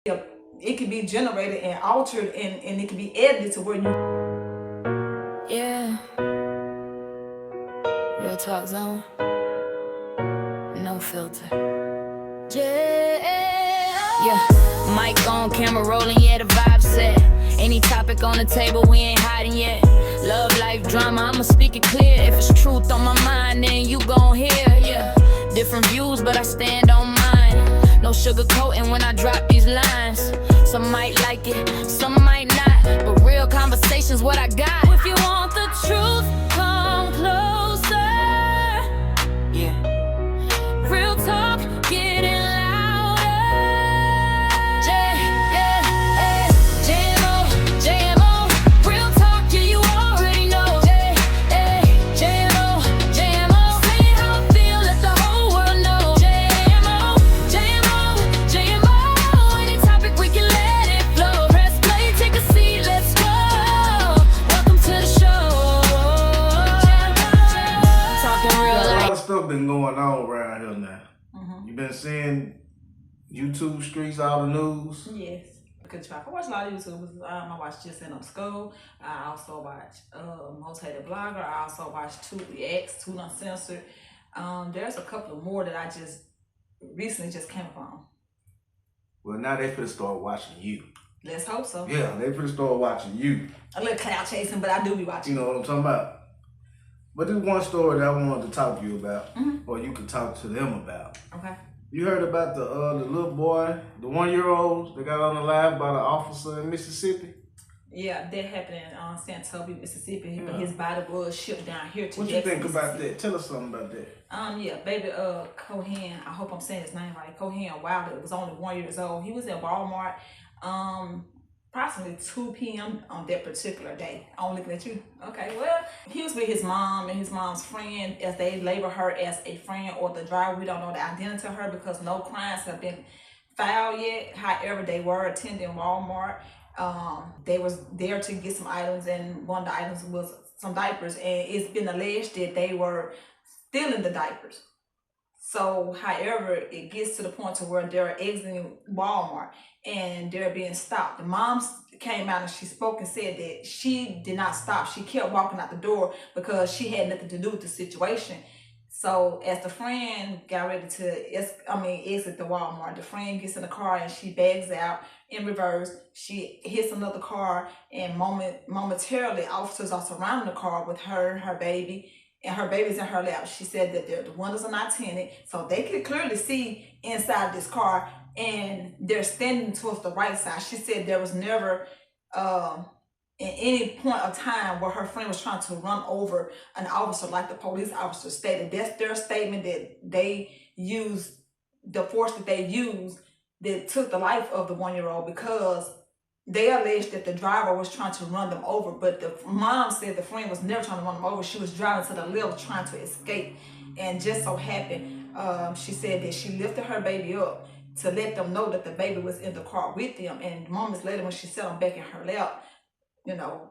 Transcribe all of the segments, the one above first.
it can be generated and altered, and it can be edited to where you. Yeah. Real Talk Zone. No filter. Yeah. Mic on, camera rolling, yeah, the vibe set. Any topic on the table, we ain't hiding yet. Love, life, drama, I'ma speak it clear. If it's truth on my mind, then you gon' hear, yeah. Different views, but I stand on mine. No sugarcoating when I drop these lines. Some might like it, some might not, but real conversation's what I got. If you want the truth, come closer. Yeah. Real talk, getting louder. JMO, real talk, yeah, you already know. JMO, say how I feel, let the whole world know. JMO, any topic we can let it flow. Press play, take a seat, let's go. Welcome to the show. Talking real A life. lot of stuff been going on around here now. You been seeing YouTube streets, all the news. Yes. I watch a lot of YouTubers. I watch Just End Up School. I also watch Most Hated Blogger. I also watch Two Reacts, Two Uncensored. There's a couple of more that I just recently just came upon. Well, now they finna start watching you. Let's hope so. Yeah, they finna start watching you. A little cloud chasing, but I do be watching. You know what I'm talking about? But there's one story that I wanted to talk to you about, or you could talk to them about. Okay. You heard about the little boy, the 1-year-olds that got on the live by the officer in Mississippi? Yeah, that happened in San Toby, Mississippi. But his body was shipped down here to What Jackson, you think about Mississippi. that? Tell us something about that. Yeah, baby Cohen, I hope I'm saying his name right. Cohen Wilder was only 1 year old. He was in Walmart approximately 2 p.m. on that particular day. I'm looking at you. Okay, well, he was with his mom and his mom's friend, as they label her as a friend or the driver. We don't know the identity of her because no crimes have been filed yet. However, they were attending Walmart. They was there to get some items, and one of the items was some diapers, and it's been alleged that they were stealing the diapers. So, however, it gets to the point to where they're exiting Walmart and they're being stopped. The mom came out and she spoke and said that she did not stop. She kept walking out the door because she had nothing to do with the situation. So, as the friend got ready to exit the Walmart, the friend gets in the car and she bags out in reverse. She hits another car, and momentarily, officers are surrounding the car with her baby. And her baby's in her lap. She said that the windows are not tinted, so they could clearly see inside this car, and they're standing towards the right side. She said there was never in any point of time where her friend was trying to run over an officer like the police officer stated. That's their statement, that they used the force that they used that took the life of the 1-year-old, because they alleged that the driver was trying to run them over, but the mom said the friend was never trying to run them over. She was driving to the left trying to escape. And just so happened, she said that she lifted her baby up to let them know that the baby was in the car with them. And moments later, when she sat him back in her lap,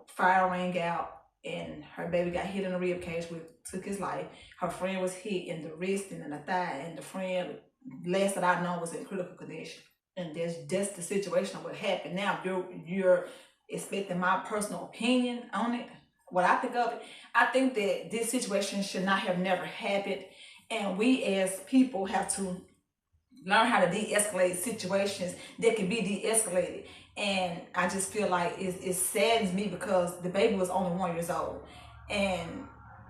fire rang out and her baby got hit in the rib cage, which took his life. Her friend was hit in the wrist and in the thigh, and the friend, last that I know, was in critical condition. And that's the situation of what happened. Now, you're expecting my personal opinion on it, what I think of it. I think that this situation should not have never happened. And we as people have to learn how to de-escalate situations that can be de-escalated. And I just feel like it saddens me because the baby was only 1 year old. And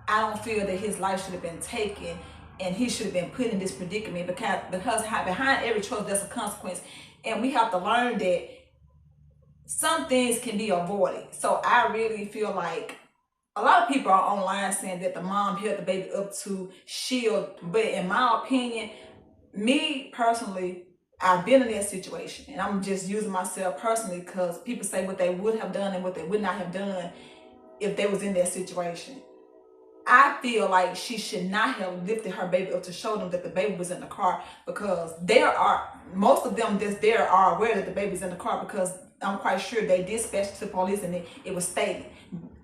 I don't feel that his life should have been taken and he should have been put in this predicament, because behind every choice there's a consequence, and we have to learn that some things can be avoided. So I really feel like a lot of people are online saying that the mom held the baby up to shield, but in my opinion, me personally, I've been in that situation, and I'm just using myself personally because people say what they would have done and what they would not have done if they was in that situation. I feel like she should not have lifted her baby up to show them that the baby was in the car, because most of them that's there are aware that the baby's in the car, because I'm quite sure they dispatched to police and it was stated.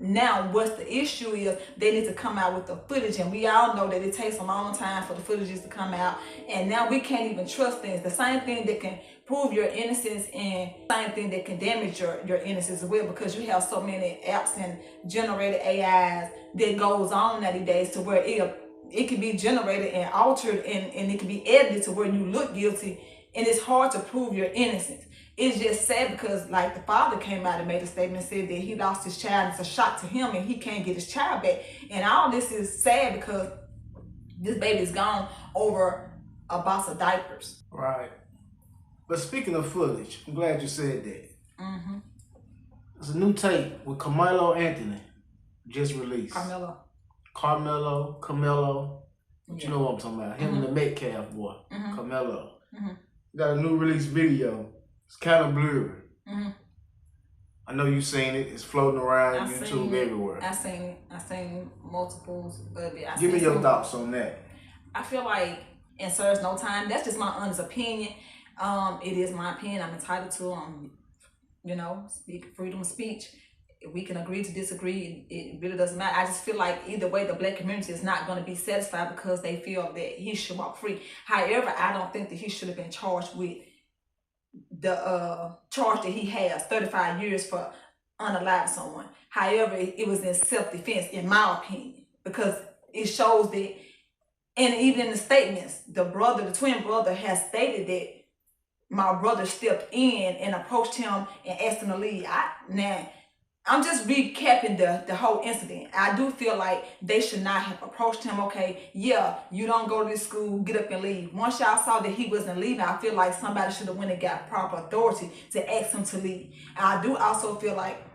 Now, what's the issue is they need to come out with the footage, and we all know that it takes a long time for the footages to come out, and now we can't even trust things. The same thing that can prove your innocence and same thing that can damage your innocence as well, because you have so many apps and generated AIs that goes on nowadays to where it can be generated and altered and it can be edited to where you look guilty, and it's hard to prove your innocence. It's just sad because, like, the father came out and made a statement and said that he lost his child. It's a shock to him and he can't get his child back. And all this is sad because this baby is gone over a box of diapers. Right. But speaking of footage, I'm glad you said that. Mm-hmm. There's a new tape with Karmelo Anthony just released. Karmelo. You know what I'm talking about. Him and the Metcalf boy, Karmelo. Got a new release video. It's kind of blurry. I know you've seen it. It's floating around YouTube everywhere. I seen multiples of it. Give me your thoughts on that. I feel like it serves no time. That's just my honest opinion. It is my opinion. I'm entitled to, speak freedom of speech. We can agree to disagree. It really doesn't matter. I just feel like either way, the black community is not going to be satisfied because they feel that he should walk free. However, I don't think that he should have been charged with the charge that he has, 35 years for unaliving someone. However, it was in self-defense, in my opinion, because it shows that, and even in the statements, the twin brother has stated that my brother stepped in and approached him and asked him to leave. Now, I'm just recapping the whole incident. I do feel like they should not have approached him. Okay, yeah, you don't go to this school, get up and leave. Once y'all saw that he wasn't leaving, I feel like somebody should have went and got proper authority to ask him to leave. And I do also feel like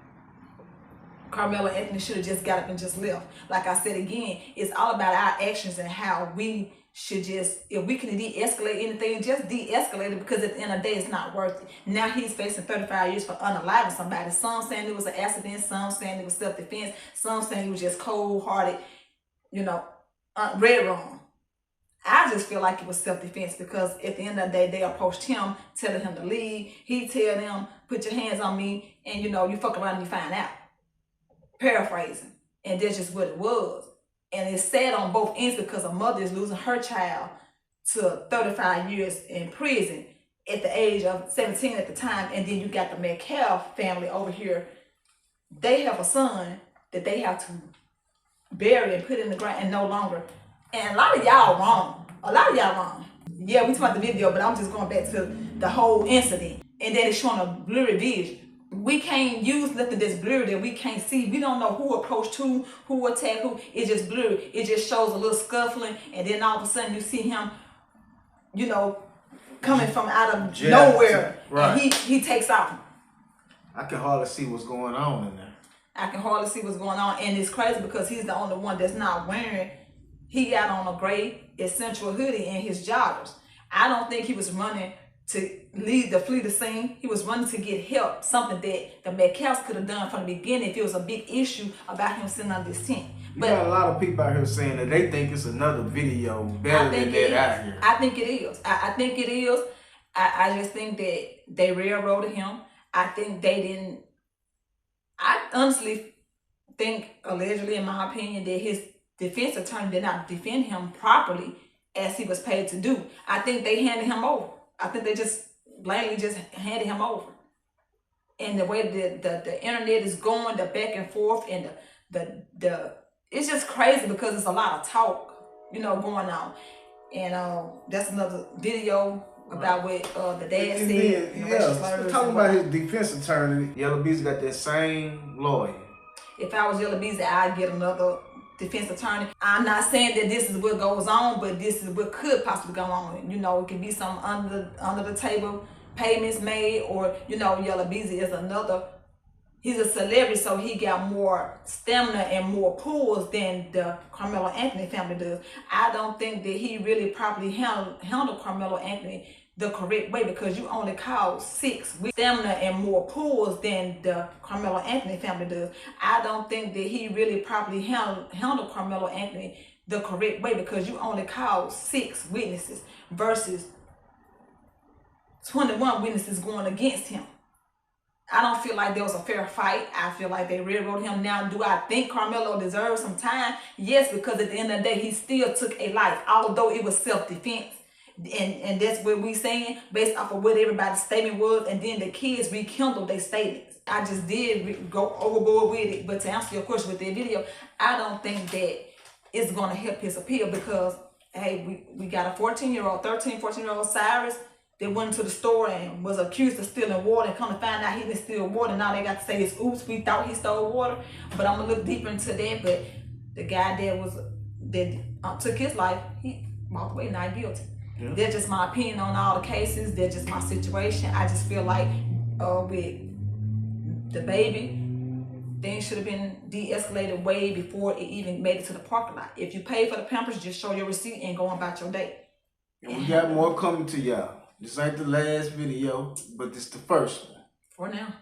Karmelo Anthony should have just got up and just left. Like I said again, it's all about our actions and how we should just, if we can de-escalate anything, just de-escalate it, because at the end of the day, it's not worth it. Now he's facing 35 years for unaliving somebody. Some saying it was an accident, some saying it was self-defense, some saying he was just cold-hearted, red wrong. I just feel like it was self-defense because at the end of the day, they approached him, telling him to leave. He tell them, put your hands on me, and you fuck around and you find out. Paraphrasing. And that's just what it was. And it's sad on both ends because a mother is losing her child to 35 years in prison at the age of 17 at the time. And then you got the Metcalf family over here. They have a son that they have to bury and put in the ground and no longer. And a lot of y'all wrong. Yeah, we talking about the video, but I'm just going back to the whole incident. And then it's showing a blurry vision. We can't use nothing that's blurry that we can't see. We don't know who approached who attacked who. It's just blurry. It just shows a little scuffling, and then all of a sudden you see him, coming from out of nowhere. Right. And he takes off. I can hardly see what's going on in there. I can hardly see what's going on, and it's crazy because he's the only one that's not wearing. He got on a gray essential hoodie and his joggers. I don't think he was running to flee the scene. He was running to get help, something that the Metcalfs could have done from the beginning if it was a big issue about him sitting under this tent. But you got a lot of people out here saying that they think it's another video better than that out here. I think it is. I think it is. I just think that they railroaded him. I think they didn't. I honestly think, allegedly, in my opinion, that his defense attorney did not defend him properly as he was paid to do. I think they handed him over. I think they just blatantly just handed him over. And the way the internet is going, the back and forth, and the it's just crazy because it's a lot of talk, going on. And that's another video about what the dad said. Yeah, talking about his defense attorney. Yellow Beezy got that same lawyer. If I was Yellow Beezy, I'd get another defense attorney. I'm not saying that this is what goes on, but this is what could possibly go on. It could be some under the table payments made, or Yellow Beezy is he's a celebrity, so he got more stamina and more pulls than the Karmelo Anthony family does. I don't think that he really properly handled Karmelo Anthony the correct way, because you only called 6 with stamina and more pulls than the Karmelo Anthony family does. I don't think that he really properly handled Karmelo Anthony the correct way, because you only called 6 witnesses versus 21 witnesses going against him. I don't feel like there was a fair fight. I feel like they railroaded him. Now, do I think Karmelo deserves some time? Yes, because at the end of the day, he still took a life, although it was self-defense. And that's what we saying based off of what everybody's statement was. And then the kids rekindled their statements. I just did go overboard with it. But to answer your question with that video, I don't think that it's going to help his appeal because, hey, we got a 14-year-old, 13, 14-year-old Cyrus that went to the store and was accused of stealing water and come to find out he didn't steal water. Now they got to say it's oops, we thought he stole water. But I'm going to look deeper into that. But the guy that took his life, he walked away not guilty. Yeah. That's just my opinion on all the cases. That's just my situation. I just feel like with the baby, things should have been de-escalated way before it even made it to the parking lot. If you pay for the Pampers, just show your receipt and go on about your day. And we got more coming to y'all. This ain't the last video, but this the first one. For now.